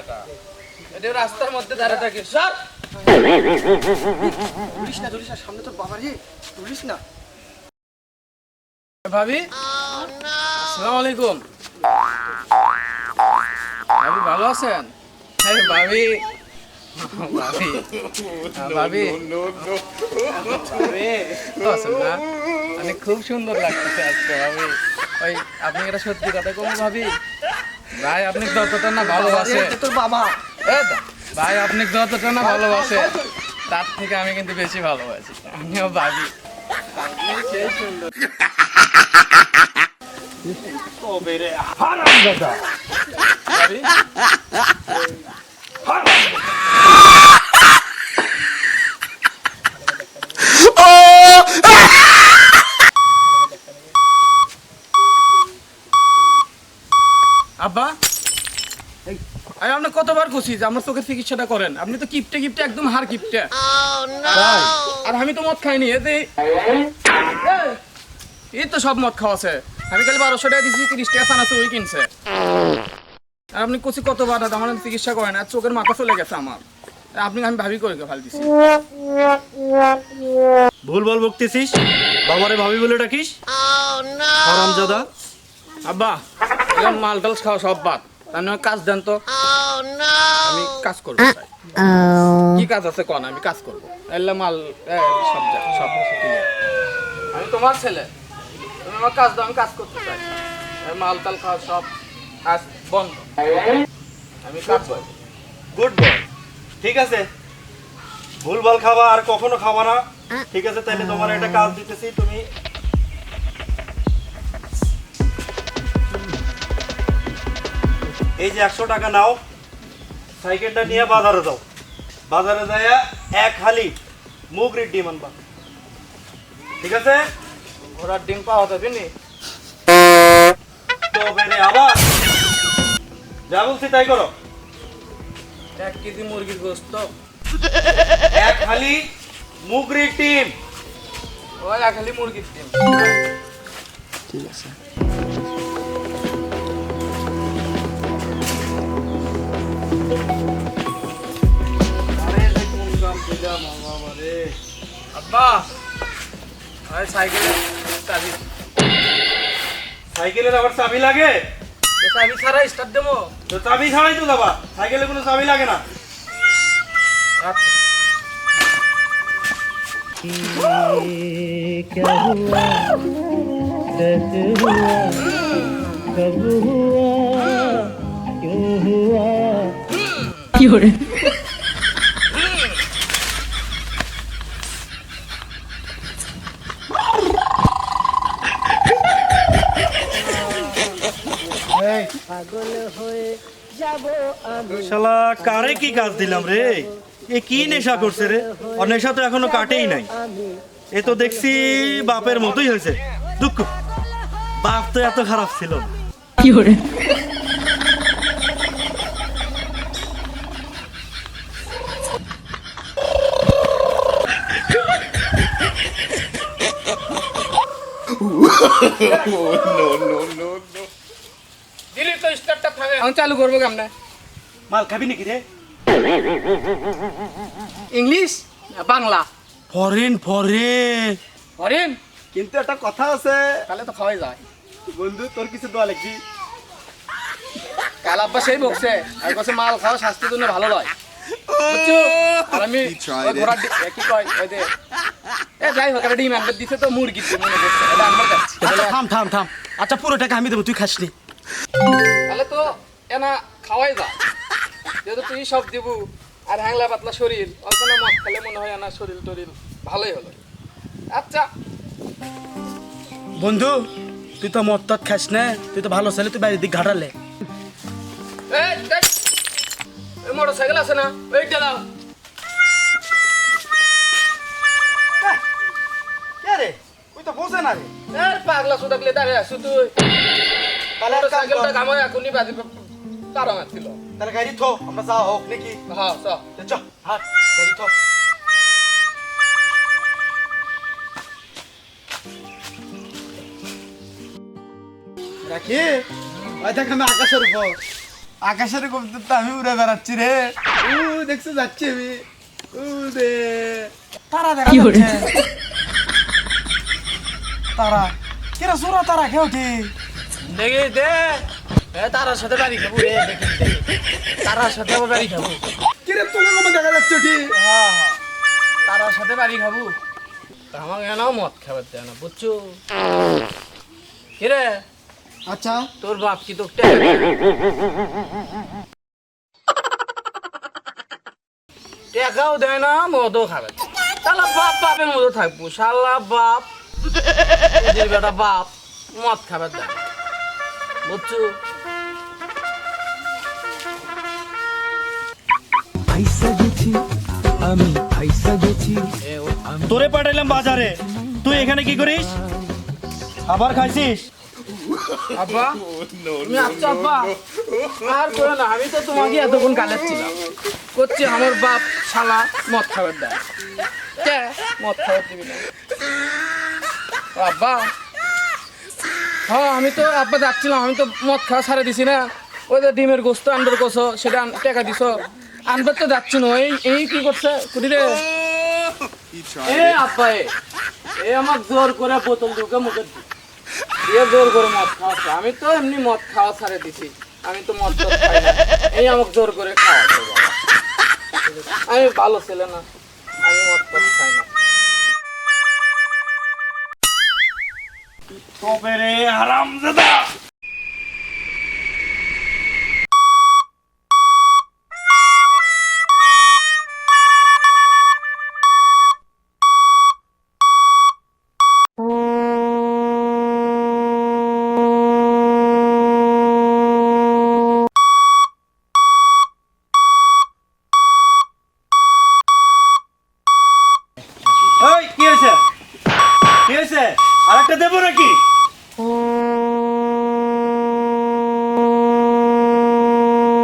বেটা, এটা রাস্তার মধ্যে দাঁড়িয়ে থাকে। সর, ধরিস না সামনে তোর বাবা রে, ধরিস না। ভাবি আসসালামু আলাইকুম। ভাবি ভালো আছেন? হ্যাঁ ভাবি, ভাবি ভাবি আছেন না? মানে খুব সুন্দর লাগতেছে আজকে ভাবি। ওই আপনি এটা সত্যি কথা কম ভাবি, ভাই আপনি যতটা না ভালোবাসে তোর বাবা ভাই, আপনি যতটা না ভালোবাসে তার থেকে আমি কিন্তু বেশি ভালোবাসি। আমিও ভাবি সেই সুন্দর। ভাবি আব্বা, আমি আপনার কতবার খুশি যে আমার চোখের চিকিৎসাটা করেন। আপনি তো কিপটে কিপটে একদম হার কিপটে। আর আমি তো মদ খাইনি, এতে এই তো সব মদ খাওয়াছে। আমি কাল 1200 টাকা দিচ্ছি, 30 টাকা চানাচুর ওই কিনছে। আর আপনি কচি কতবার আমার চিকিৎসা করেন, আর চোখের মাথা চলে গেছে আমার। আপনি আমি ভাবি করে ভালো দিচ্ছি। ভুল বল বকতেছিস, বাবারে ভাবি বলে ডাকিস হারামজাদা। আব্বা এরকম মাল টাল খাওয়া সব বাদ, তার নয় কাজ দেন তো। আমি কাজ করবো চাই। কি কাজ আছে কন, আমি কাজ করবো। এলে মাল সব সব clear। আমি তোমার ছেলে, তুমি আমার কাজ দাও, আমি কাজ করতে চাই। মাল টাল খাওয়া সব কাজ বন্ধ, আমি কাজ করবো। গুড বয়, ঠিক আছে। ভুল ভাল খাবা আর কখনো খাবা না, ঠিক আছে? তাহলে তোমার একটা কাজ দিতেছি, তুমি এই যে 100 টাকা নাও, সাইকেলটা নিয়ে বাজারে যাও। বাজারে যাইয়া এক হালি মুগরির ডিম আনবা, ঠিক আছে? ঘোড়ার ডিম পাওয়া যাবে নি? তো বেরে আবার যা বলছি তাই করো। 1 কেজি মুরগির গোস্ত, এক হালি মুগরির ডিম। ওই 1 হালি মুরগির ডিম। ঠিক আছে। আব্বা ওই সাইকেলের চাবি, সাইকেলের আবার চাবি লাগে? চাবি ছাড়া স্টার্ট দেবো? তো চাবি ছাড়াই তো যাবা, সাইকেলে কোনো চাবি লাগে না। আচ্ছা। কি হরে শালা কারে কি কাজ দিলাম রে? এ কি নেশা করছে রে? আর নেশা তো এখনো কাটেই নাই। এ তো দেখছি বাপের মতোই হয়েছে। দুঃখ, বাপ তো এত খারাপ ছিল না। কি হরে দিলি তো স্টার্টটা থাকে, আমি চালু করবো কেমনে? মাল খাবি নাকি রে? ইংলিশ বাংলা? Foreign foreign. হরেন, কিন্তু একটা কথা আছে তাহলে তো খাওয়াই যায়। বন্ধু, তোর কিছু দোয়া লিখবি। কাল আব্বা সেই বকছে, আর কাছে মাল খাওয়া স্বাস্থ্যের জন্য ভালো নয়, বুঝছো? আর আমি ওই ঘোড়ার কি কয় ওই যে যাই হোক একটা ডিম আনবে দিছে তো মুরগির ডিম মনে করছে, এটা আমার কাছে। আচ্ছা থাম থাম থাম, আচ্ছা পুরো টাকা আমি দেবো, তুই খাসনি। তাহলে তো এনা খাওয়াই যায়, যেহেতু তুই সব দিব। আর হ্যাংলা পাতলা শরীর, অল্প না মদ খেলে মনে হয় না শরীর টরিল ভালোই হলো। আচ্ছা বন্ধু, তুই তো মদ টদ খাস না, তুই তো ভালো ছেলে, তুই বাইরের দিক ঘাটালে। এই মোটর সাইকেল আছে না, ওইটা দাও। রে ওই তো বোঝে না রে। পাগলা সুদাকলে দাঁড়িয়ে আছো তুই। তাহলে মোটর এক কাম কর, সাইকেলটা কামাই এখনই বাজি পারা মারছিল। তাহলে গাড়ি থো, আমরা যাওয়া হোক নাকি? হ্যাঁ চ। চ হাট, গাড়ি থো। রাখি, ওই দেখ আমি আকাশের উপর। আকাশের কবুতর তো আমি উড়ে বেড়াচ্ছি রে। দেখছো যাচ্ছি আমি। দে তারা দেখা কি করে? যাচ্ছে। তারা কেরা সোরা তারা খেয়ে উঠি। দেখি দে তারার সাথে বাড়ি খাবো রে দেখি তারার সাথে আবার বাড়ি খাবো কিরে তোমার কবে দেখা যাচ্ছে উঠি। তারার সাথে বাড়ি খাবো তা আমাকে এনাও মদ খাবার দেয় না বুঝছো কিরে আচ্ছা তোর বাপ কি তোর টাকাও দেয় না মদও খাবে না। শালা বাপ বাপের মতো থাকবো শালা বাপ এদের বেটা বাপ মদ খাবার দেয় না। বুঝছো তোরে পাঠাইলাম বাজারে, তুই এখানে কি করিস? আবার খাইছিস? আব্বা তুমি আচ্ছা আব্বা আর করো না আমি তো তোমাকে এতক্ষণ গালাচ্ছিলাম করছি আমার বাপ শালা মদ খাবার দেয় কে মদ খাবার দিবি না আব্বা হ্যাঁ আমি তো আব্বা যাচ্ছিলাম আমি তো মদ খাওয়া ছাড়া দিছি না ওই যে ডিমের গোস্ত আনবার কোসো সেটা টাকা দিছ আনবার তো যাচ্ছি না এই কি করছে কুড়ি রে এ আব্বা এ আমার জোর করে বোতল ঢুকে মুখে দিয়ে জোর করে মদ খাওয়াচ্ছে আমি তো এমনি মদ খাওয়া ছাড়ে দিছি আমি তো মদ টদ খাই না এই আমাকে জোর করে খাওয়াচ্ছে বাবা আমি ভালো ছেলে না আমি মদ টদ খাই না তবে রে হারামজাদা। এই কি হয়েছে? কি হয়েছে? আরেকটা দেবো নাকি?